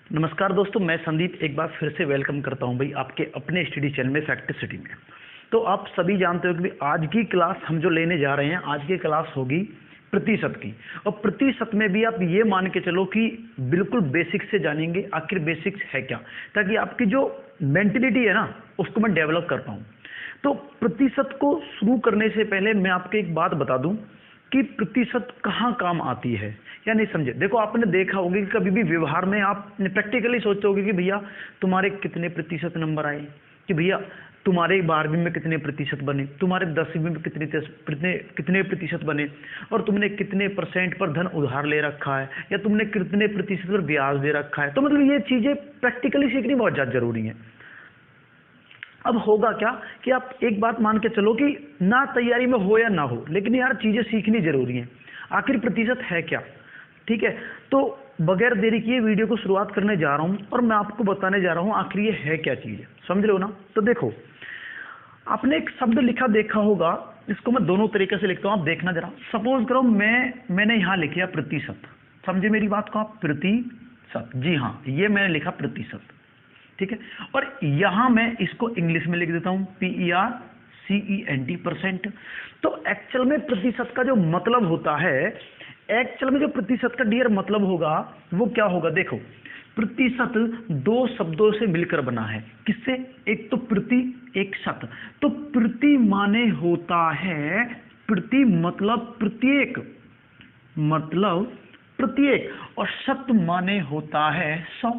नमस्कार दोस्तों, मैं संदीप एक बार फिर से वेलकम करता हूं भाई आपके अपने स्टडी चैनल में फैक्ट सिटी में। तो आप सभी जानते हो कि भाई आज की क्लास हम जो लेने जा रहे हैं, आज की क्लास होगी प्रतिशत की। और प्रतिशत में भी आप ये मान के चलो कि बिल्कुल बेसिक से जानेंगे आखिर बेसिक्स है क्या, ताकि आपकी जो मेंटलिटी है ना उसको मैं डेवलप कर पाऊँ। तो प्रतिशत को शुरू करने से पहले मैं आपको एक बात बता दूं कि प्रतिशत कहाँ काम आती है या नहीं समझे। देखो, आपने देखा होगा कि कभी भी व्यवहार में आप प्रैक्टिकली सोचते होगे कि भैया तुम्हारे कितने प्रतिशत नंबर आए, कि भैया तुम्हारे 12वीं में कितने प्रतिशत बने, तुम्हारे 10वीं में कितने प्रतिशत बने, और तुमने कितने परसेंट पर धन उधार ले रखा है, या तुमने कितने प्रतिशत पर ब्याज दे रखा है। तो मतलब ये चीजें प्रैक्टिकली सीखनी बहुत ज्यादा जरूरी है। अब होगा क्या कि आप एक बात मान के चलो कि ना तैयारी में हो या ना हो, लेकिन यार चीजें सीखनी जरूरी है। आखिर प्रतिशत है क्या, ठीक है। तो बगैर देरी किए वीडियो को शुरुआत करने जा रहा हूं और मैं आपको बताने जा रहा हूं आखिर ये है क्या चीज, समझ रहे हो ना। तो देखो, आपने एक शब्द लिखा देखा होगा, इसको मैं दोनों तरीके से लिखता हूं, आप देखना जरा। सपोज करो मैंने यहां लिखा प्रतिशत, समझे मेरी बात को आप, प्रतिशत, जी हाँ, ये मैंने लिखा प्रतिशत, ठीक है। और यहां मैं इसको इंग्लिश में लिख देता हूं PERCENT, परसेंट। तो एक्चुअल में प्रतिशत का जो मतलब होता है, एक्चुअल में जो प्रतिशत का डियर मतलब होगा वो क्या होगा। देखो, प्रतिशत दो शब्दों से मिलकर बना है। किससे? एक तो प्रति, एक शत। तो प्रति माने होता है, प्रति मतलब प्रत्येक, मतलब प्रत्येक, और शत माने होता है 100।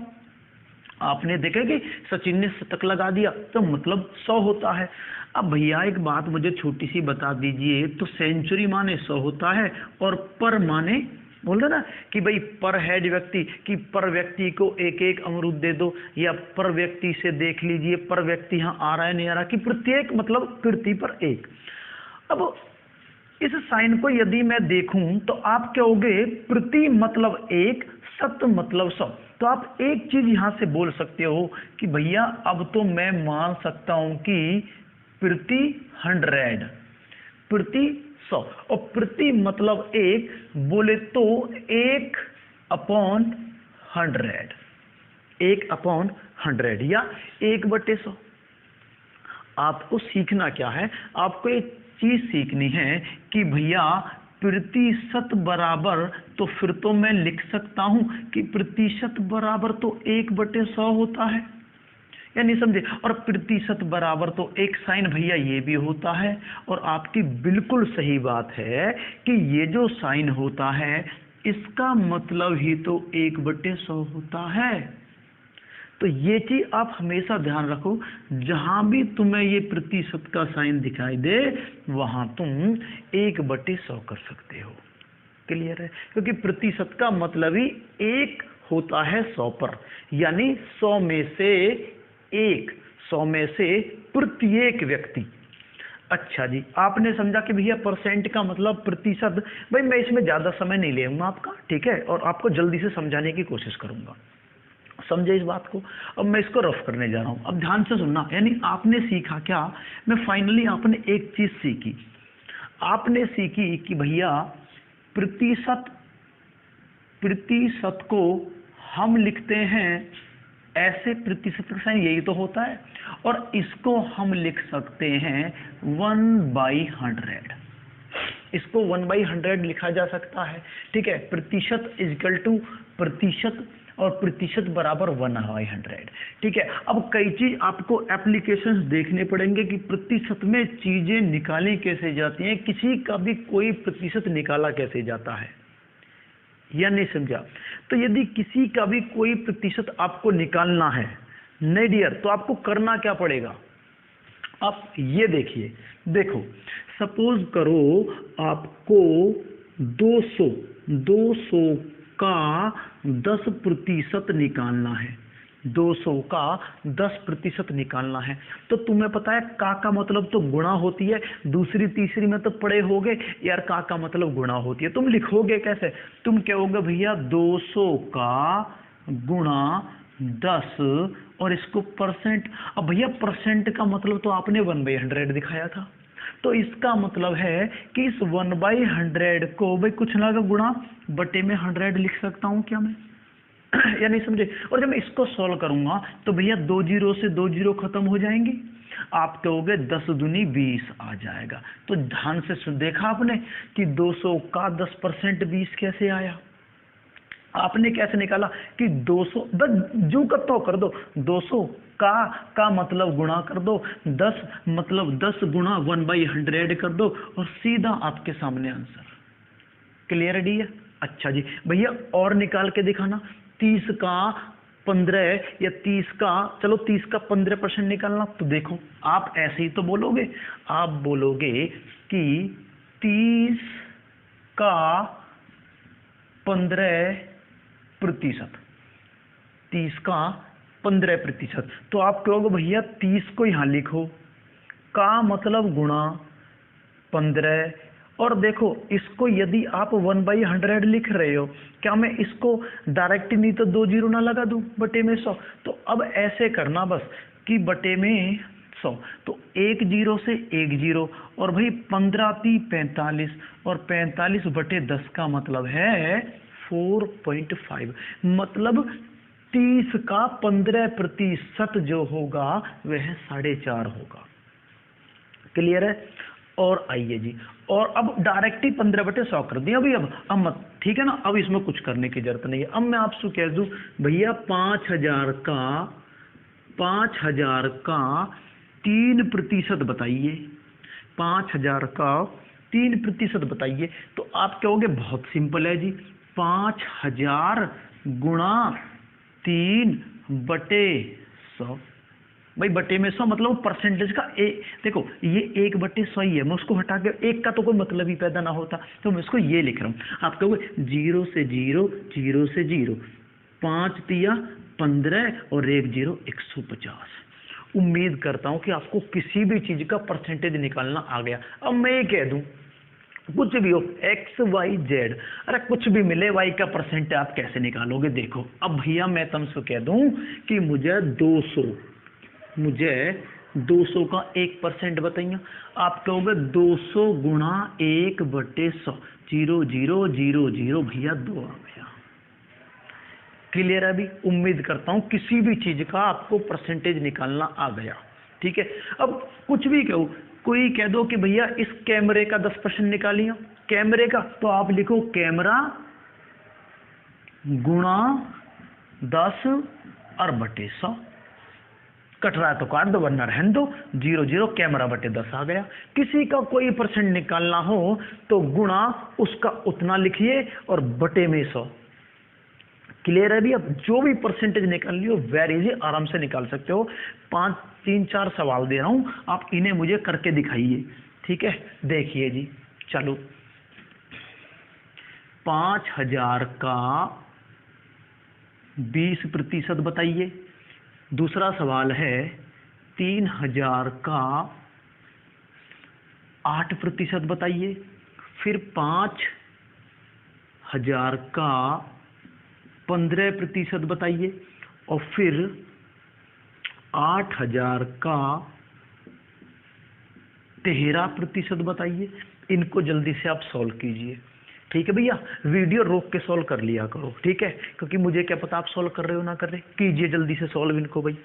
आपने देखा कि सचिन ने शतक लगा दिया तो मतलब 100 होता है। अब भैया एक बात मुझे छोटी सी बता दीजिए, तो सेंचुरी माने 100 होता है, और पर माने, बोल रहे ना कि भाई पर हेड व्यक्ति, कि पर व्यक्ति को एक एक अमरूद दे दो, या पर व्यक्ति से देख लीजिए पर व्यक्ति यहाँ आ रहा है नहीं आ रहा, कि प्रत्येक मतलब प्रति पर एक। अब इस साइन को यदि मैं देखूं तो आप कहोगे प्रति मतलब एक, शत मतलब 100। तो आप एक चीज यहां से बोल सकते हो कि भैया अब तो मैं मान सकता हूं कि प्रति 100, प्रति 100, और प्रति मतलब एक, बोले तो 1/100, 1/100 या 1/100। आपको सीखना क्या है, आपको एक चीज सीखनी है कि भैया प्रतिशत बराबर, तो फिर तो मैं लिख सकता हूं कि प्रतिशत बराबर तो 1/100 होता है, या नहीं समझे। और प्रतिशत बराबर तो एक साइन भैया ये भी होता है, और आपकी बिल्कुल सही बात है कि ये जो साइन होता है इसका मतलब ही तो 1/100 होता है। तो ये चीज आप हमेशा ध्यान रखो, जहां भी तुम्हें ये प्रतिशत का साइन दिखाई दे वहां तुम 1/100 कर सकते हो। क्लियर है? क्योंकि प्रतिशत का मतलब ही एक होता है 100 पर, यानी 100 में से एक, 100 में से प्रत्येक व्यक्ति। अच्छा जी, आपने समझा कि भैया परसेंट का मतलब प्रतिशत। भाई मैं इसमें ज्यादा समय नहीं लेऊंगा आपका, ठीक है, और आपको जल्दी से समझाने की कोशिश करूंगा। समझे इस बात को? अब मैं इसको रफ करने जा रहा हूं, अब ध्यान से सुनना। यानी आपने सीखा क्या, मैं फाइनली आपने एक चीज सीखी, आपने सीखी कि भैया प्रतिशत, प्रतिशत को हम लिखते हैं ऐसे, प्रतिशत का साइन यही तो होता है, और इसको हम लिख सकते हैं 1/100। इसको 1/100 लिखा जा सकता है, ठीक है। प्रतिशत इक्वल टू प्रतिशत, और प्रतिशत बराबर 1/100, ठीक है। अब कई चीज आपको एप्लीकेशंस देखने पड़ेंगे कि प्रतिशत में चीजें निकाली कैसे जाती हैं, किसी का भी कोई प्रतिशत निकाला कैसे जाता है, या नहीं समझा। तो यदि किसी का भी कोई प्रतिशत आपको निकालना है, नहीं डियर, तो आपको करना क्या पड़ेगा, आप ये देखिए। देखो, सपोज करो आपको 200 का 10% निकालना है, 200 का 10% निकालना है। तो तुम्हें पता है का मतलब तो गुणा होती है, दूसरी तीसरी में तो पढ़े होगे यार, का मतलब गुणा होती है। तुम लिखोगे कैसे, तुम कहोगे भैया 200 का गुणा 10, और इसको परसेंट। अब भैया परसेंट का मतलब तो आपने 1/100 दिखाया था, तो इसका मतलब है कि इस 1/100 को भाई कुछ ना गुणा बटे में 100 लिख सकता हूं क्या मैं या नहीं समझे। और जब मैं इसको सॉल्व करूंगा तो भैया 2 जीरो से 2 जीरो खत्म हो जाएंगे, आप कहोगे 10 दूनी 20 आ जाएगा। तो ध्यान से देखा आपने कि 200 का 10% 20 कैसे आया, आपने कैसे निकाला कि 200 जो कत्तो कर दो, 200 का मतलब गुणा कर दो, 10 मतलब 10 गुणा 1/100 कर दो और सीधा आपके सामने आंसर। क्लियरिटी है? अच्छा जी भैया और निकाल के दिखाना, 30 का 15 या 30 का, चलो 30 का 15% निकालना। तो देखो आप ऐसे ही तो बोलोगे, आप बोलोगे कि 30 का 15%, 30 का 15%। तो आप कहोगे भैया 30 को यहां लिखो, का मतलब गुणा 15, और देखो इसको यदि आप 1/100 लिख रहे हो, क्या मैं इसको डायरेक्ट नहीं तो 2 जीरो ना लगा दूं बटे में 100। तो अब ऐसे करना बस कि बटे में 100, तो 1 जीरो से 1 जीरो, और भाई 15 × 45 और 45 बटे 10 का मतलब है 4.5, मतलब 30 का 15% जो होगा वह 4.5 होगा। क्लियर है? और आइए जी, और अब डायरेक्ट ही 15/100 कर दिया भाई। अब मत, ठीक है ना, अब इसमें कुछ करने की जरूरत नहीं है। अब मैं आपसे कह दूं भैया 5000 का 3% बताइए, 5000 का 3% बताइए। तो आप कहोगे बहुत सिंपल है जी, 5000 गुणा 3/100, भाई बटे में 100 मतलब परसेंटेज का देखो ये 1/100 ही है, मैं उसको हटा के 1 का तो कोई मतलब ही पैदा ना होता, तो मैं इसको ये लिख रहा हूँ। आप कहोगे 0 से 0, 0 से 0, 5 तिया 15 और 1 0 150। उम्मीद करता हूँ कि आपको किसी भी चीज का परसेंटेज निकालना आ गया। अब मैं ये कह दूं कुछ भी हो x y z, अरे कुछ भी मिले y का परसेंट आप कैसे निकालोगे। देखो अब भैया मैं तुमसे कह दूं कि मुझे 200 का 1% बताइए, आप कहोगे 200 गुणा 1/100, 0 0 0 0 भैया 2 आ गया। क्लियर है? अभी उम्मीद करता हूं किसी भी चीज का आपको परसेंटेज निकालना आ गया। ठीक है, अब कुछ भी कहो, कोई कह दो कि भैया इस कैमरे का 10% निकालिए, कैमरे का, तो आप लिखो कैमरा गुणा 10 और बटे 100, कट रहा है तो काट दो वरना रहने दो, 0 0 कैमरा बटे 10 आ गया। किसी का कोई परसेंट निकालना हो तो गुणा उसका उतना लिखिए और बटे में 100। क्लियर है? भी अब जो भी परसेंटेज निकालनी हो वेरी इजी, आराम से निकाल सकते हो। 3-4 सवाल दे रहा हूं, आप इन्हें मुझे करके दिखाइए। ठीक है, देखिए जी, चलो 5000 का 20% बताइए। दूसरा सवाल है 3000 का 8% बताइए। फिर 5000 का 15% बताइए, और फिर 8000 का 13% बताइए। इनको जल्दी से आप सॉल्व कीजिए। ठीक है भैया, वीडियो रोक के सॉल्व कर लिया करो, ठीक है, क्योंकि मुझे क्या पता आप सॉल्व कर रहे हो ना कर रहे। कीजिए जल्दी से सॉल्व इनको भाई।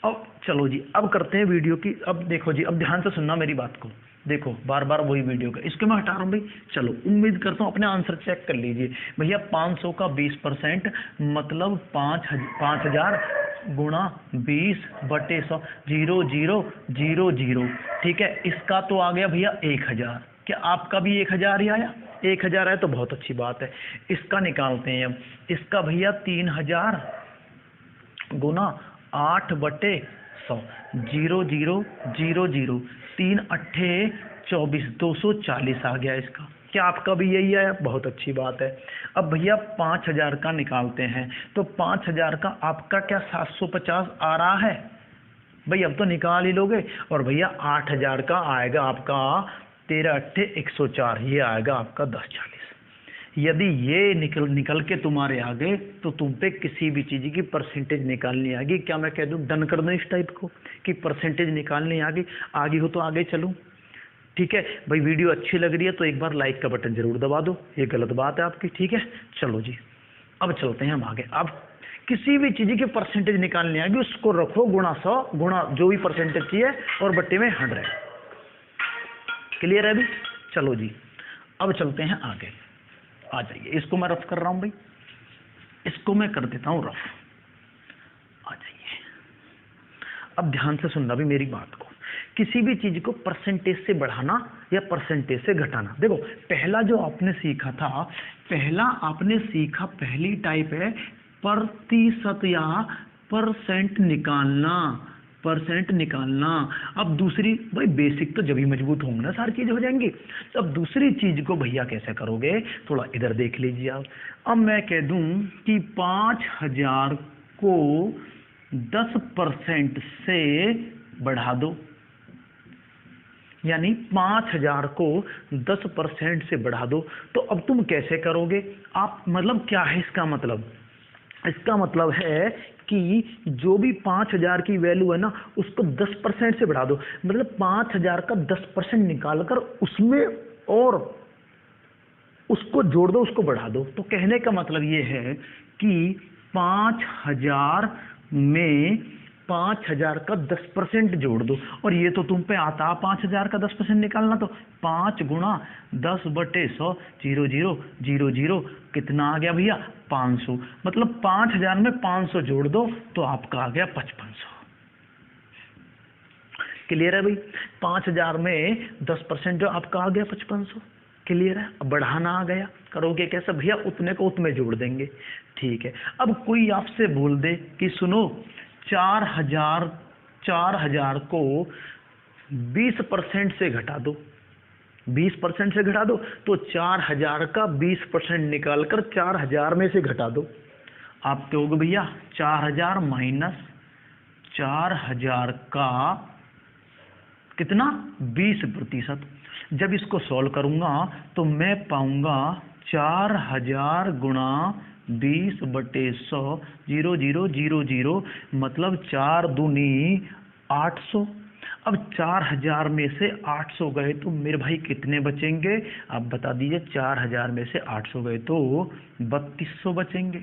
अब चलो जी, अब करते हैं वीडियो की। अब देखो जी, अब ध्यान से सुनना मेरी बात को, देखो बार बार वही वीडियो का, इसको मैं हटा रहा हूँ भाई। चलो उम्मीद करता हूँ अपने आंसर चेक कर लीजिए भैया। 500 का 20% मतलब 5000 गुणा 20/100, 0 0 0 0। ठीक है, इसका तो आ गया भैया 1000। क्या आपका भी 1000 ही आया? 1000 है तो बहुत अच्छी बात है। इसका निकालते हैं अब। इसका भैया 3000 गुना 8/100, 0 0 0 0, 3 अट्ठे 24, 240 आ गया इसका। क्या आपका भी यही आया? बहुत अच्छी बात है। अब भैया 5000 का निकालते हैं, तो 5000 का आपका क्या 750 आ रहा है भाई? अब तो निकाल ही लोगे। और भैया 8000 का आएगा आपका 13 अट्ठे 104, ये आएगा आपका 1040। यदि ये निकल के तुम्हारे आ गए तो तुम पे किसी भी चीज की परसेंटेज निकालनी आ गई। क्या मैं कह दूं डन कर दूं इस टाइप को कि परसेंटेज निकालनी आ गई हो तो आगे चलूं? ठीक है भाई, वीडियो अच्छी लग रही है तो एक बार लाइक का बटन जरूर दबा दो, ये गलत बात है आपकी, ठीक है। चलो जी, अब चलते हैं हम आगे। अब किसी भी चीज की परसेंटेज निकालनी आएगी, उसको रखो गुणा 100 गुणा जो भी परसेंटेज चाहिए और बट्टे में 100। क्लियर है अभी? चलो जी, अब चलते हैं आगे। आ जाइए, इसको मैं रफ कर रहा हूं भाई, इसको मैं कर देता हूं रफ। आ जाइए, अब ध्यान से सुनना भी मेरी बात को। किसी भी चीज को परसेंटेज से बढ़ाना या परसेंटेज से घटाना, देखो पहला जो आपने सीखा था, पहली टाइप है प्रतिशत या परसेंट निकालना। अब दूसरी, भाई बेसिक तो जब ही मजबूत होंगे ना सारी चीज हो जाएंगी। तो अब दूसरी चीज को भैया कैसे करोगे, थोड़ा इधर देख लीजिए आप। अब मैं कह दूं कि 5000 को 10% से बढ़ा दो, यानी 5000 को 10% से बढ़ा दो। तो अब तुम कैसे करोगे आप, मतलब क्या है इसका मतलब? इसका मतलब है कि जो भी 5000 की वैल्यू है ना, उसको 10% से बढ़ा दो। मतलब 5000 का 10% निकालकर उसमें और उसको जोड़ दो, उसको बढ़ा दो। तो कहने का मतलब ये है कि 5000 में 5000 का 10% जोड़ दो। और ये तो तुम पे आता 5000 का 10% निकालना, तो 5 गुणा 10/100 0 0 0 0 कितना आ गया भैया? 500। मतलब 5000 में 500 जोड़ दो तो आपका आ गया 5500। क्लियर है भाई? 5000 में 10% जो आपका आ गया 5500। क्लियर है? अब बढ़ाना आ गया, करोगे कैसे भैया? उतने को उतने जोड़ देंगे। ठीक है। अब कोई आपसे बोल दे कि सुनो 4000 को 20% से घटा दो, 20% से घटा दो, तो 4000 का 20% निकालकर 4000 में से घटा दो। आप कहोगे भैया 4000 माइनस 4000 का कितना? 20%। जब इसको सॉल्व करूंगा तो मैं पाऊंगा 4000 गुणा 20/100 0 0 0 0, मतलब 4 दूनी 800। अब 4000 में से 800 गए तो मेरे भाई कितने बचेंगे? आप बता दीजिए। 4000 में से 800 गए तो 3200 बचेंगे।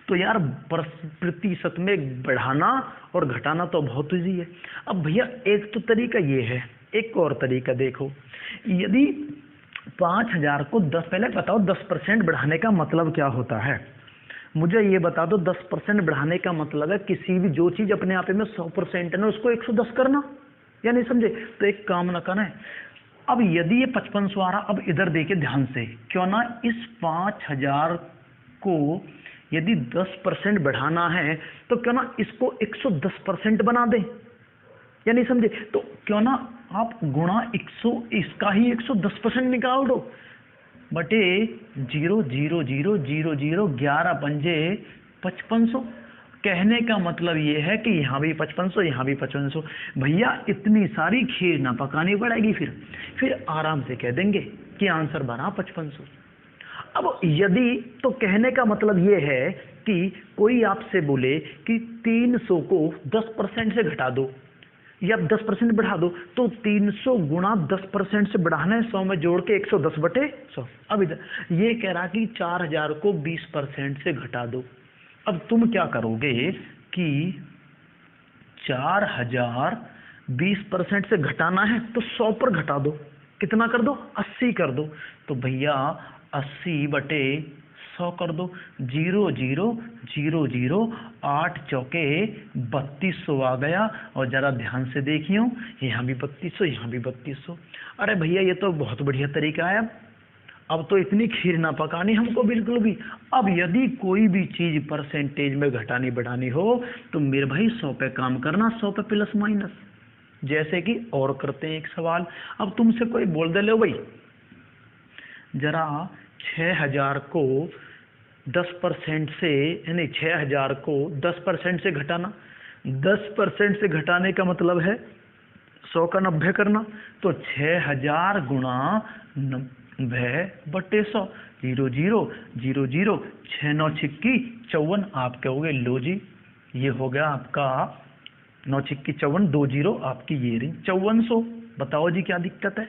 तो यार प्रतिशत में बढ़ाना और घटाना तो बहुत ईजी है। अब भैया एक तो तरीका ये है, एक और तरीका देखो। यदि 5000 को 10, पहले बताओ 10% बढ़ाने का मतलब क्या होता है? मुझे ये बता दो। 10% बढ़ाने का मतलब है किसी भी जो चीज अपने आप में 100% है ना, उसको 110 करना, या नहीं समझे? तो एक काम ना करना है। अब यदि ये 5500 आ रहा, अब इधर देखिए ध्यान से, क्यों ना इस 5000 को यदि 10% बढ़ाना है तो क्यों ना इसको 110% बना दें, या नहीं समझे? तो क्यों ना आप गुणा 100 इसका ही 110% निकाल दो बटे 0 0 0 0 0 11 पंजे 5500। कहने का मतलब ये है कि यहाँ भी 5500, यहाँ भी 5500। भैया इतनी सारी खीर ना पकानी पड़ेगी, फिर आराम से कह देंगे कि आंसर बना 5500। अब यदि, तो कहने का मतलब ये है कि कोई आपसे बोले कि 300 को 10% से घटा दो या 10% बढ़ा दो, तो 300 गुणा 10% से बढ़ाना है 100 में जोड़ के 110/100। अब इधर ये कह रहा कि 4000 को 20% से घटा दो। अब तुम क्या करोगे कि 4000 20% से घटाना है तो 100 पर घटा दो। कितना कर दो? 80 कर दो। तो भैया 80/100 कर दो। 0 0 0 0 8 चौके 3200 आ गया। और जरा ध्यान से देखियो, यहाँ भी 3200, यहाँ भी 3200। अरे भैया ये तो बहुत बढ़िया तरीका है। अब तो इतनी खीर ना पकानी हमको बिल्कुल भी। अब यदि कोई भी चीज परसेंटेज में घटानी बढ़ानी हो तो मेरे भाई 100 पे काम करना, 100 पे प्लस माइनस। जैसे कि और करते हैं एक सवाल। अब तुमसे कोई बोल दे, लो भाई जरा 6000 को 10% से, यानी 6000 को 10% से घटाना। 10% से घटाने का मतलब है 100 का 90 करना। तो 6000 गुणा 90/100 0 0 0 0 6 9 छिक्की 54। आप कहोगे लो जी ये हो गया आपका 9 छिक्की 54, 2 0 आपकी ये रही 5400। बताओ जी क्या दिक्कत है।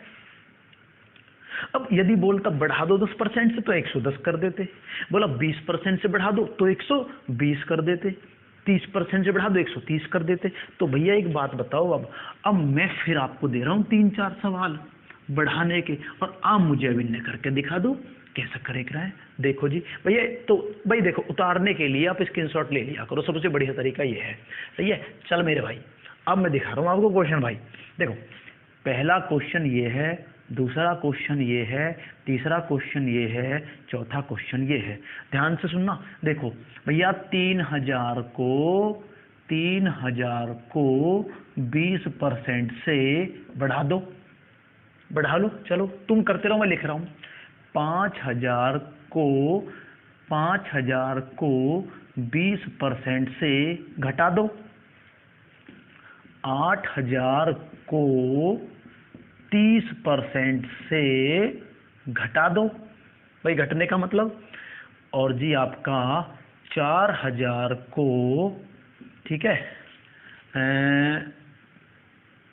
अब यदि बोलता बढ़ा दो 10% से तो 110 कर देते, बोला 20% से बढ़ा दो तो 120 कर देते, 30% से बढ़ा दो 130 कर देते। तो भैया एक बात बताओ, अब मैं फिर आपको दे रहा हूँ 3-4 सवाल बढ़ाने के, और आप मुझे अभिनय करके दिखा दो कैसा करेगा है। देखो जी भैया, तो भाई देखो, उतारने के लिए आप स्क्रीनशॉट ले लिया करो, सबसे बढ़िया तरीका ये है। सही है, चल मेरे भाई अब मैं दिखा रहा हूँ आपको क्वेश्चन। भाई देखो, पहला क्वेश्चन ये है, दूसरा क्वेश्चन ये है, तीसरा क्वेश्चन ये है, चौथा क्वेश्चन ये है। ध्यान से सुनना। देखो भैया, 3000 को 20% से बढ़ा दो, बढ़ा लो। चलो तुम करते रहो, मैं लिख रहा हूं। 5000 को 20% से घटा दो। 8000 को 30% से घटा दो। भाई घटने का मतलब, और जी आपका 4000 को, ठीक है,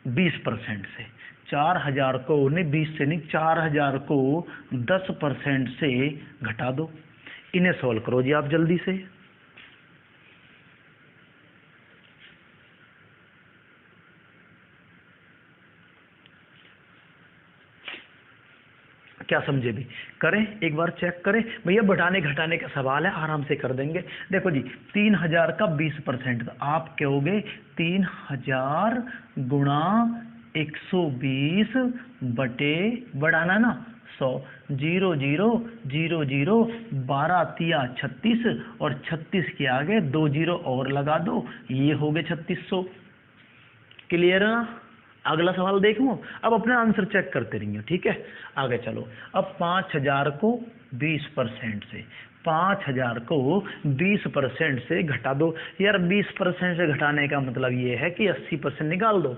20% से, 4000 को नहीं 20 से नहीं, 4000 को 10% से घटा दो। इन्हें सॉल्व करो जी आप जल्दी से। क्या समझे भी, करें एक बार चेक करें भैया। बढ़ाने घटाने का सवाल है, आराम से कर देंगे। देखो जी, 3000 का 20%, तो आप कहोगे 3000 गुणा 120 बटे, बढ़ाना ना 100, 0 0 0 0, 12 तिया 36, और 36 के आगे 2 0 और लगा दो, ये हो गए 3600। क्लियर है ना। अगला सवाल देखो, अब अपना आंसर चेक करते रहिए, ठीक है। आगे चलो, अब 5000 को 20% से, 5000 को 20% से घटा दो। यार 20% से घटाने का मतलब ये है कि 80% निकाल दो।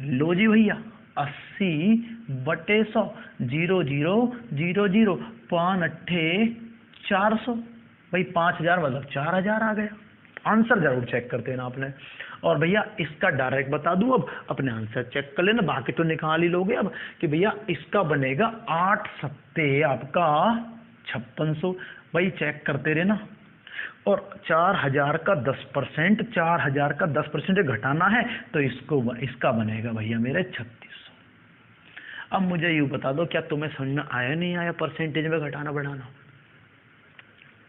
लो जी भैया, 80 बटे 100, 0 0 0 0, 5 अट्ठे 400। भाई 5000 मतलब 4000 आ गया। आंसर जरूर चेक करते हैं ना आपने। और भैया इसका डायरेक्ट बता दूं, अब अपने आंसर चेक कर लेना, बाकी तो निकाल ही लोगे अब, कि भैया इसका बनेगा 8 सत्ते आपका 5600। भाई चेक करते रहे ना। और 4000 का 10%, 4000 का 10% घटाना है, तो इसका बनेगा भैया मेरे 3600। अब मुझे यूं बता दो, क्या तुम्हें समझ में आया नहीं आया परसेंटेज में घटाना बढ़ाना?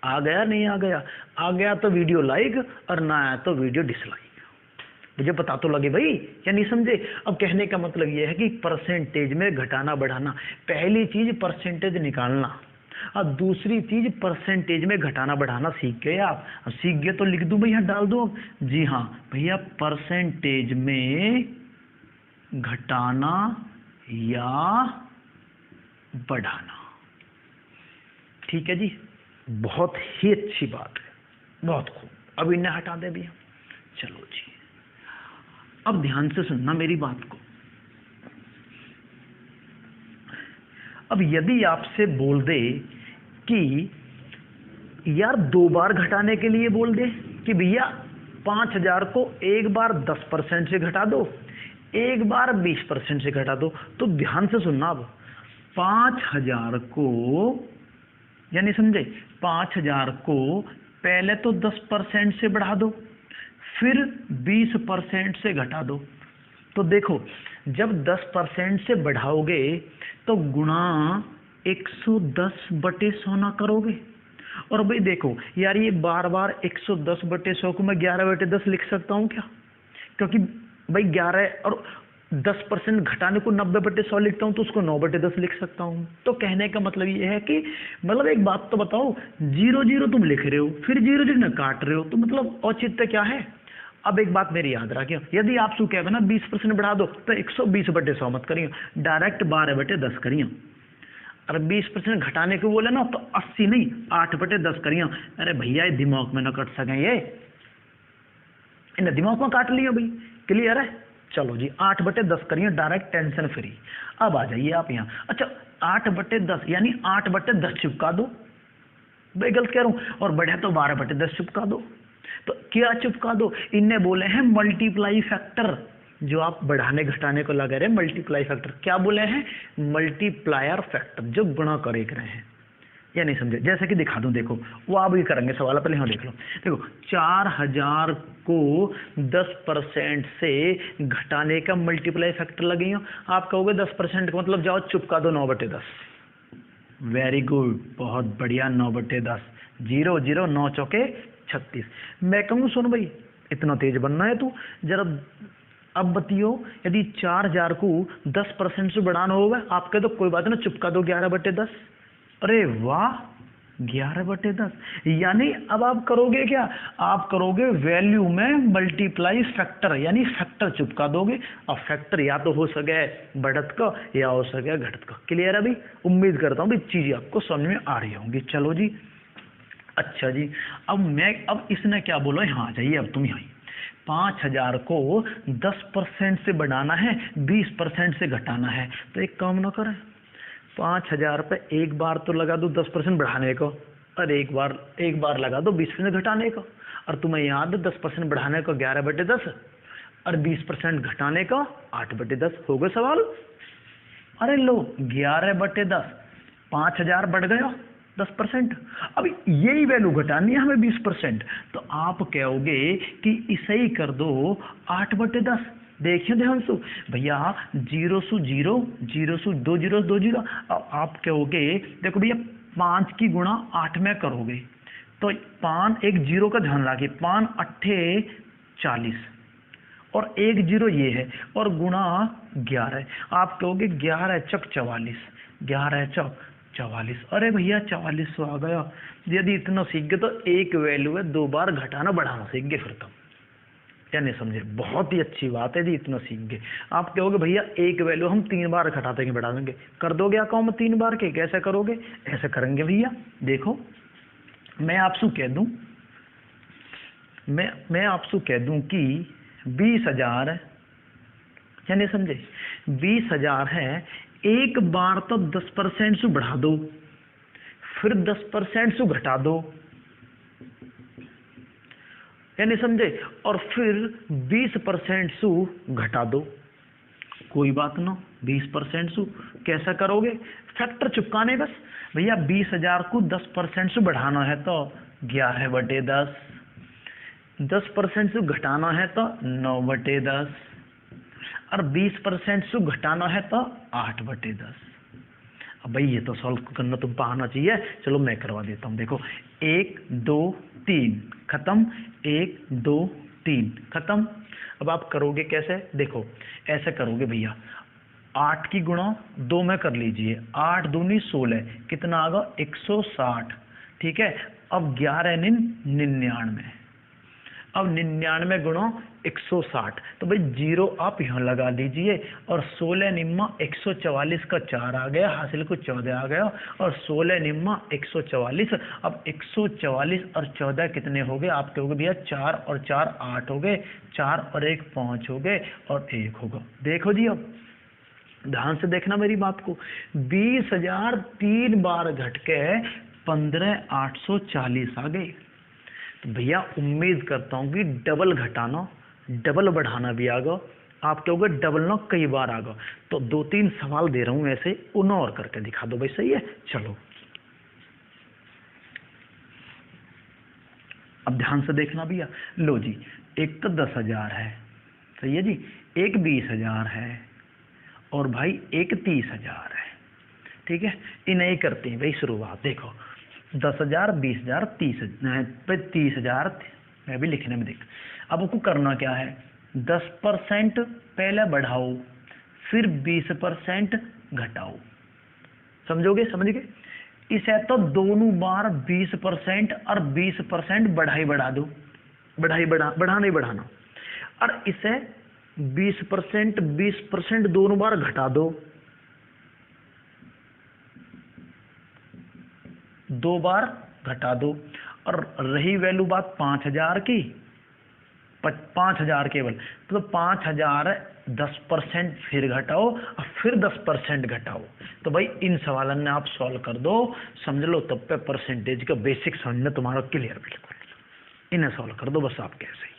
आ गया नहीं आ गया? आ गया तो वीडियो लाइक, और ना आया तो वीडियो डिसलाइक। मुझे पता तो लगे भाई, या नहीं समझे? अब कहने का मतलब यह है कि परसेंटेज में घटाना बढ़ाना, पहली चीज परसेंटेज निकालना, और दूसरी चीज परसेंटेज में घटाना बढ़ाना सीख गए आप। अब सीख गए तो लिख दूं भैया, डाल दो। जी हाँ भैया, परसेंटेज में घटाना या बढ़ाना। ठीक है जी, बहुत ही अच्छी बात है, बहुत खूब। अब इन्हें हटा दे भैया। चलो जी, अब ध्यान से सुनना मेरी बात को। अब यदि आपसे बोल दे कि यार 2 बार घटाने के लिए बोल दे कि भैया 5000 को एक बार 10% से घटा दो, एक बार 20% से घटा दो, तो ध्यान से सुनना। अब 5000 को, यानी समझे, 5000 को पहले तो 10% से बढ़ा दो, फिर 20% से घटा दो। तो देखो, जब 10% से बढ़ाओगे तो गुणा 110 बटे 100 ना करोगे। और भाई देखो यार, ये बार बार 110 बटे 100 को मैं 11 बटे 10 लिख सकता हूँ क्या? क्योंकि भाई 11 और 10% घटाने को 90 बटे 100 लिखता हूँ, तो उसको 9 बटे 10 लिख सकता हूँ। तो कहने का मतलब ये है कि, मतलब एक बात तो बताओ, 0 0 तुम लिख रहे हो, फिर 0 0 ना काट रहे हो, तो मतलब औचित्य क्या है? अब एक बात मेरी याद रखियो, यदि आप शू कहे ना 20% बढ़ा दो, तो 120 बटे 100 मत करियो, डायरेक्ट 12 बटे 10 करियो। और 20% घटाने को बोले ना, तो 80 नहीं 8 बटे 10 करियो। अरे भैया, ये दिमाग में ना कट सके, ये इन्हें दिमाग में काट लियो भाई। क्लियर है? चलो जी, 8 बटे 10 करिए, डायरेक्ट टेंशन फ्री। अब आ जाइए आप यहाँ। अच्छा, 8 बटे 10 यानी 8 बटे 10 चिपका दो। भाई गलत कह रहा हूँ, और बढ़िया तो 12 बटे 10 चिपका दो। तो क्या चिपका दो? इनने बोले हैं मल्टीप्लाई फैक्टर। जो आप बढ़ाने घटाने को लगा रहे हैं मल्टीप्लाई फैक्टर, क्या बोले हैं, मल्टीप्लायर फैक्टर, जो गुणा करे रहे हैं, या नहीं समझे। जैसे कि दिखा दूं, देखो वो आप भी करेंगे सवाल, पहले यहाँ देख लो। देखो 4000 को 10% से घटाने का मल्टीप्लाई फैक्टर लगेगा। आप कहोगे 10% का मतलब जाओ चुपका दो 9/10। वेरी गुड, बहुत बढ़िया, 9/10, 0 0 9 चौके 36। मैं कहूँ सुन भाई, इतना तेज बनना है तू जरा। अब बतियो, यदि 4000 को 10% से बढ़ाना होगा, आप कह दो कोई बात ना, चुपका दो 11/10। अरे वाह, 11/10। यानी अब आप करोगे क्या, आप करोगे वैल्यू में मल्टीप्लाई फैक्टर, यानी फैक्टर चुपका दोगे। अब फैक्टर या तो हो सके बढ़त का या हो सके घटत का। क्लियर है भाई, उम्मीद करता हूँ भाई चीजें आपको समझ में आ रही होंगी। चलो जी, अच्छा जी, अब इसने क्या बोला, यहाँ आ जाइए अब तुम यहाँ। 5000 को 10% से बढ़ाना है, 20% से घटाना है, तो एक काम ना करें, 5000 पे एक बार तो लगा दो 10% बढ़ाने को, और एक बार लगा दो 20% घटाने को। और तुम्हें याद है 10% बढ़ाने को 11/10 और 20% घटाने का 8/10। हो गए सवाल। अरे लो, 11/10, 5000 बढ़ गया 10%। अब यही वैल्यू घटानी है हमें 20%, तो आप कहोगे कि इसे ही कर दो 8/10। देखिए ध्यान से भैया, 0 से 0, 0 से 2 0 2 0। अब आप कहोगे देखो भैया, 5 की गुणा 8 में करोगे तो 5 एक 0 का ध्यान रखिए, 5 8 40 और 1 0 ये है, और गुणा 11। आप कहोगे 11 चक 44, 11 चक 44। अरे भैया 44 तो आ गया। यदि इतना सीख गए तो एक वैल्यू है 2 बार घटाना बढ़ाना सीख गए फिर तो, या नहीं समझे। बहुत ही अच्छी बात है जी, इतना सीख गए। आप कहोगे भैया एक वैल्यू हम 3 बार घटा देंगे बढ़ा देंगे, कर दोगे अकाउंट में 3 बार के, कैसे करोगे, ऐसे करेंगे भैया। देखो मैं आपसे कह दूं, मैं आपसे कह दूं कि 20,000 है, या नहीं समझे, 20,000 है। एक बार तो 10% से बढ़ा दो, फिर 10% से घटा दो, या नहीं समझे, और फिर 20% से घटा दो। कोई बात ना, 20% से कैसा करोगे, फैक्टर चुपकाने बस। भैया 20,000 को 10% से बढ़ाना है तो 11/10, 10% से घटाना है तो 9/10, और 20% से घटाना है तो 8/10। अब भाई ये तो सॉल्व करना तुम पाना चाहिए। चलो मैं करवा देता हूँ। देखो 1 2 3 खत्म, 1 2 3 खत्म। अब आप करोगे कैसे, देखो ऐसे करोगे भैया, 8 की गुणा 2 में कर लीजिए, 8 दूनी 16, कितना आ गया 160। ठीक है, अब 11 99, अब 99 गुणा 160, तो भाई 0 आप यहाँ लगा दीजिए, और 16 निम्मा 144 का 4 आ गया, हासिल को 14 आ गया, और 16 निम्मा 144। अब 144 और 14 कितने हो गए, आप कहोगे भैया 4 और 4 8 हो गए, 4 और 1 5 हो गए, और 1 होगा। देखो जी, अब ध्यान से देखना मेरी बात को, 20,000 3 बार घट के 15,840 आ गए। तो भैया उम्मीद करता हूँ कि डबल घटाना डबल बढ़ाना भी आ गया। आप कहोगे डबल ना कई बार आ गया, तो 2-3 सवाल दे रहा हूँ ऐसे, उन और करके दिखा दो भाई, सही है। चलो अब ध्यान से देखना भैया, लो जी, एक तो 10,000 है, सही है जी, एक 20,000 है, और भाई एक 30,000 है। ठीक है, इन्हें करते हैं भाई शुरुआत। देखो 10,000 20,000 30,000, मैं भी लिखने में देख। अब आपको करना क्या है, 10% पहले बढ़ाओ, फिर 20% घटाओ। समझोगे, समझ गए। इसे तो दोनों बार 20% और 20% बढ़ा दो, बढ़ा नहीं बढ़ाना, और इसे 20% दोनों बार घटा दो, 2 बार घटा दो। और रही वैल्यू बात 5,000 की, 5,000 केवल, तो 5,000 10% फिर घटाओ, और फिर 10% घटाओ। तो भाई इन सवालों ने आप सॉल्व कर दो, समझ लो, तब पे परसेंटेज का बेसिक समझना तुम्हारा क्लियर। बिल्कुल इन्हें सॉल्व कर दो बस आप कैसे ही।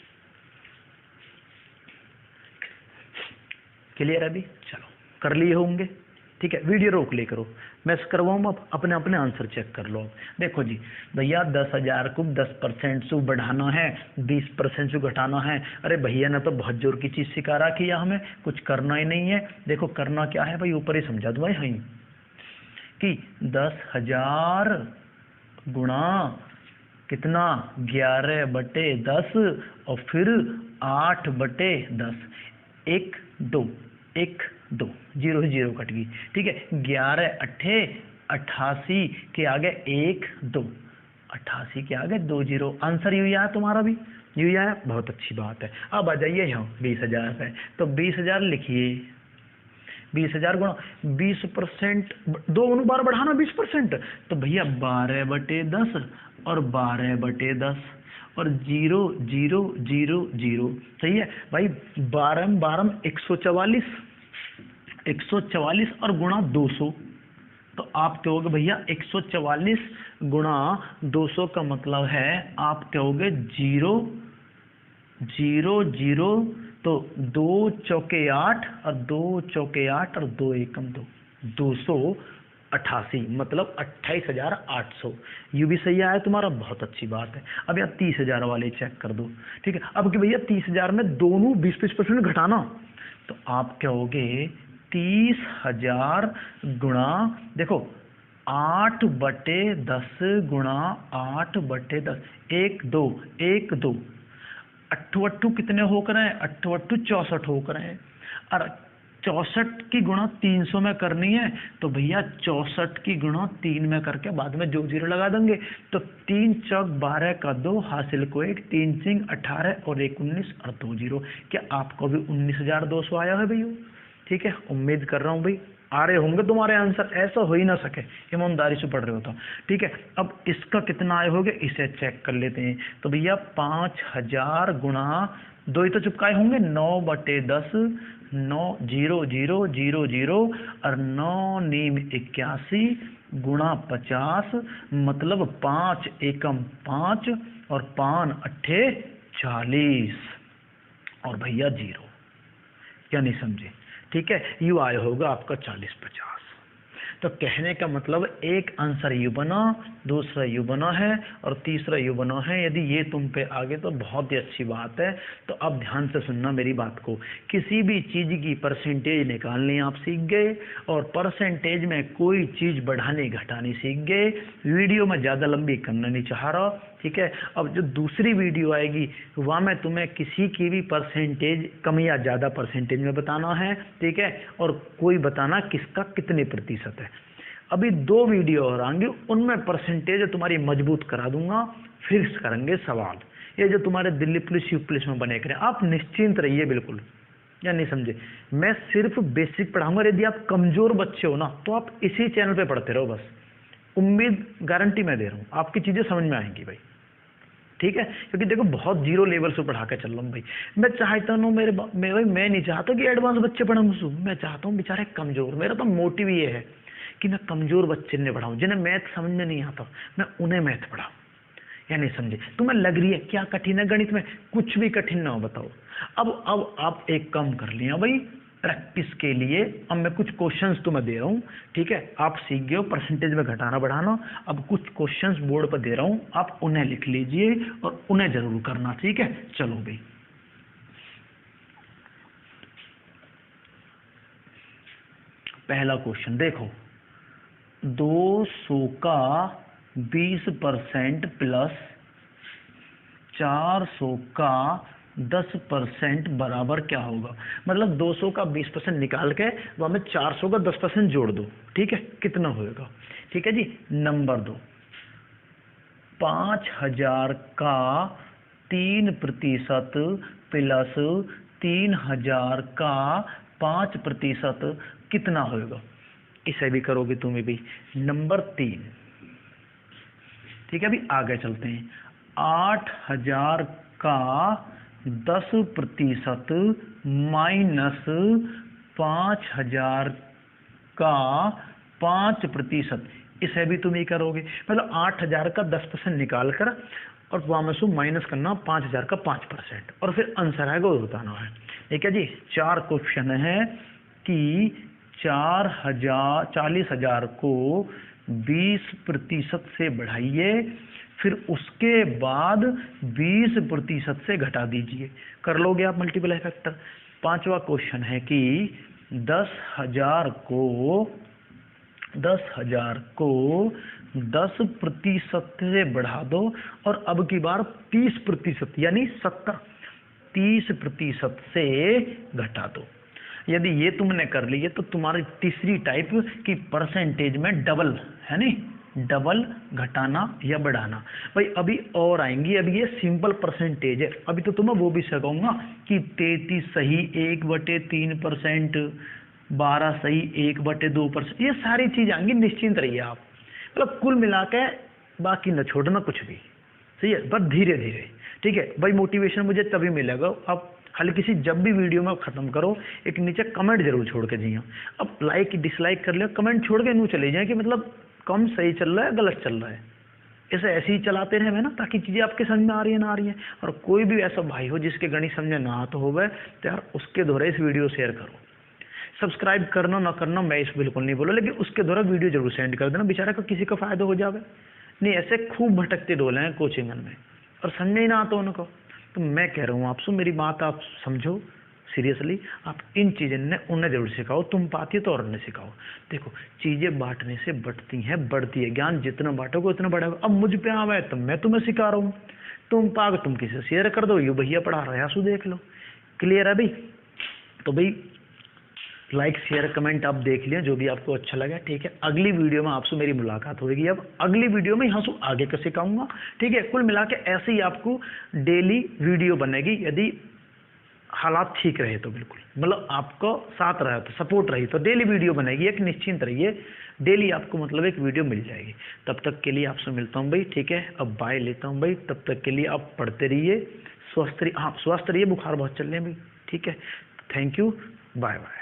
क्लियर है अभी? चलो कर लिए होंगे, ठीक है। वीडियो रोक ले करो, मैं करवाऊँ अब, अपने अपने आंसर चेक कर लो। देखो जी भैया 10,000 को 10% से बढ़ाना है, 20% से घटाना है। अरे भैया ने तो बहुत जोर की चीज़ सिखा रखी है, हमें कुछ करना ही नहीं है। देखो करना क्या है भाई, ऊपर ही समझा दो भाई, हाँ कि 10,000 गुणा कितना 11/10 और फिर 8/10, 1 2 1 2 0 0 कट गई, ठीक है। 11 अट्ठे 88 के आगे 1 2, 88 के आगे 2 0। आंसर यू आया तुम्हारा भी, यू आया, बहुत अच्छी बात है। अब आ जाइए यहाँ 20,000 है, तो 20,000 लिखिए। 20,000 गुणा 20%, 2 बार बढ़ाना 20%, तो भैया 12/10 और 12/10 और 0 0 0 0, सही है भाई। 12 12 144, 144 और गुणा 200, तो आप कहोगे भैया 144 गुणा 200 का मतलब है आप कहोगे 0 0 0, तो 2 चौके 8 और 2 चौके 8 और 2 एकम 2, 288, मतलब 28,800। यू भी सही आया तुम्हारा, बहुत अच्छी बात है। अब यार 30,000 वाले चेक कर दो, ठीक है। अब कि भैया 30,000 में दोनों 20-20% घटाना, तो आप कहोगे 30,000 गुणा, देखो 8/10 गुणा 8/10, 1 2 1 2, 8 कितने होकर हैं, 8 64 होकर हैं। और 64 की गुणा 300 में करनी है, तो भैया 64 की गुणा 3 में करके बाद में जो 0 लगा देंगे, तो 3 चौक 12 का 2 हासिल को 1, 3 सिंह 18 और 1 19 और 2 0। क्या आपको भी 19,200 आया है भैया? ठीक है, उम्मीद कर रहा हूँ भाई आ रहे होंगे तुम्हारे आंसर, ऐसा हो ही ना सके, ईमानदारी से पढ़ रहे हो तो, ठीक है। अब इसका कितना आए होंगे इसे चेक कर लेते हैं। तो भैया 5,000 गुणा 2 ही तो चुपकाए होंगे, 9/10, 9 0 0 0 0 और 9 नीम 81 गुणा 50, मतलब 5 एकम 5 और 5 अट्ठे 40 और भैया 0। क्या नहीं समझे? ठीक है, यू आया होगा आपका 40-50। तो कहने का मतलब एक आंसर यू बना, दूसरा यू बना है और तीसरा यू बना है। यदि ये तुम पे आ गए तो बहुत ही अच्छी बात है। तो अब ध्यान से सुनना मेरी बात को, किसी भी चीज़ की परसेंटेज निकालनी आप सीख गए और परसेंटेज में कोई चीज़ बढ़ानी घटानी सीख गए। वीडियो में ज़्यादा लंबी करना नहीं चाह रहा, ठीक है। अब जो दूसरी वीडियो आएगी वहाँ में तुम्हें किसी की भी परसेंटेज कम या ज़्यादा परसेंटेज में बताना है, ठीक है, और कोई बताना किसका कितने प्रतिशत है। अभी 2 वीडियो और आएंगे, उनमें परसेंटेज तुम्हारी मजबूत करा दूंगा, फिर करेंगे सवाल। ये जो तुम्हारे दिल्ली पुलिस यू पुलिस में बने करें, आप निश्चिंत रहिए बिल्कुल, या नहीं समझे। मैं सिर्फ बेसिक पढ़ाऊंगा। यदि आप कमज़ोर बच्चे हो ना तो आप इसी चैनल पर पढ़ते रहो बस, उम्मीद गारंटी मैं दे रहा हूँ आपकी चीज़ें समझ में आएंगी भाई, ठीक है। क्योंकि देखो बहुत जीरो लेवल से पढ़ा के चल रहा हूँ भाई। मैं चाहता हूँ मैं नहीं चाहता कि एडवांस बच्चे पढ़ा मुझसे, मैं चाहता हूँ बेचारे कमज़ोर। मेरा तो मोटिव ये है कि मैं कमज़ोर बच्चे ने पढ़ाऊँ, जिन्हें मैथ समझ में नहीं आता मैं उन्हें मैथ पढ़ाऊँ, या नहीं समझे। तुम्हें लग रही है क्या कठिन है गणित में? कुछ भी कठिन ना हो, बताओ। अब आप एक काम कर लिया भाई प्रैक्टिस के लिए। अब मैं कुछ क्वेश्चंस तुम्हें दे रहा हूँ, ठीक है। आप सीख गए हो परसेंटेज में घटाना बढ़ाना। अब कुछ क्वेश्चंस बोर्ड पर दे रहा हूँ, आप उन्हें लिख लीजिए और उन्हें जरूर करना, ठीक है। चलो भाई, पहला क्वेश्चन देखो, 200 का 20% प्लस 400 का 10% बराबर क्या होगा? मतलब 200 का 20% निकाल के वहाँ में 400 का 10% जोड़ दो, ठीक है, कितना होएगा? ठीक है जी। नंबर 2, 5,000 का 3% प्लस 3,000 का 5% कितना होएगा? इसे भी करोगे तुम्हें भी। नंबर 3, ठीक है। अभी आगे चलते हैं। 8,000 का 10% माइनस 5,000 का 5%, इसे भी तुम ही करोगे। मतलब 8,000 का 10% निकाल कर और वहाँ में से माइनस करना 5,000 का 5%, और फिर आंसर आएगा वो बताना है। ठीक है जी। 4 क्वेश्चन है कि 40,000 को 20% से बढ़ाइए, फिर उसके बाद 20% से घटा दीजिए। कर लोगे आप मल्टीपल फैक्टर। 5वां क्वेश्चन है कि 10,000 को 10% से बढ़ा दो और अब की बार 30% यानी 30% से घटा दो। यदि ये तुमने कर लिए तो तुम्हारी तीसरी टाइप की परसेंटेज में डबल है नहीं, डबल घटाना या बढ़ाना। भाई अभी और आएंगी, अभी ये सिंपल परसेंटेज है। अभी तो तुम्हें वो भी सिखाऊंगा कि 33 सही 1/3%, 12 सही 1/2%, ये सारी चीज आएंगी। निश्चिंत रहिए आप, मतलब कुल मिला के बाकी न छोड़ना कुछ भी। सही है, बस धीरे धीरे। ठीक है भाई, मोटिवेशन मुझे तभी मिलेगा अब हल्की सी जब भी वीडियो में खत्म करो एक नीचे कमेंट जरूर छोड़ के जाइए। अब लाइक डिसलाइक कर लिया, कमेंट छोड़ के यूँ चले जाए कि मतलब कम सही चल रहा है गलत चल रहा है। ऐसे ही चलाते रहे ना, ताकि चीजें आपके समझ में आ रही है ना आ रही है। और कोई भी ऐसा भाई हो जिसके गणित समझ ना आता हो तो यार उसके द्वारा इस वीडियो शेयर करो। सब्सक्राइब करना ना करना मैं इस बिल्कुल नहीं बोला, लेकिन उसके द्वारा वीडियो जरूर सेंड कर देना, बेचारा को किसी का फायदा हो जावे। नहीं ऐसे खूब भटकते डोले हैं कोचिंग में और समझ ही ना आता उनको। तो मैं कह रहा हूँ आपसे, मेरी बात आप समझो सीरियसली। आप इन चीज़ें ने उन्हें जरूर सिखाओ, तुम पाती हो तो और उन्हें सिखाओ। देखो चीज़ें बांटने से बढ़ती हैं, बढ़ती है ज्ञान, जितना बांटोगे उतना बढ़ेगा। अब मुझ पे आवा है तो मैं तुम्हें सिखा रहा हूँ, तुम पाग तुम किसी शेयर कर दो, ये भैया पढ़ा रहा है आंसू देख लो। क्लियर है भाई? तो भाई लाइक शेयर कमेंट आप देख लिया जो भी आपको अच्छा लगा। ठीक है, अगली वीडियो में आपसे मेरी मुलाकात होगी। अब अगली वीडियो में यहाँ से आगे का सिखाऊंगा। ठीक है, कुल मिला के ऐसे ही आपको डेली वीडियो बनेगी, यदि हालात ठीक रहे तो। बिल्कुल मतलब आपको साथ रहे तो, सपोर्ट रही तो डेली वीडियो बनेगी। एक निश्चिंत रहिए, डेली आपको मतलब एक वीडियो मिल जाएगी। तब तक के लिए आपसे मिलता हूँ भाई। ठीक है, अब बाय लेता हूँ भाई। तब तक के लिए आप पढ़ते रहिए, स्वस्थ रहिए। हाँ स्वस्थ रहिए, बुखार बहुत चल रहे हैं भाई। ठीक है, थैंक यू, बाय बाय।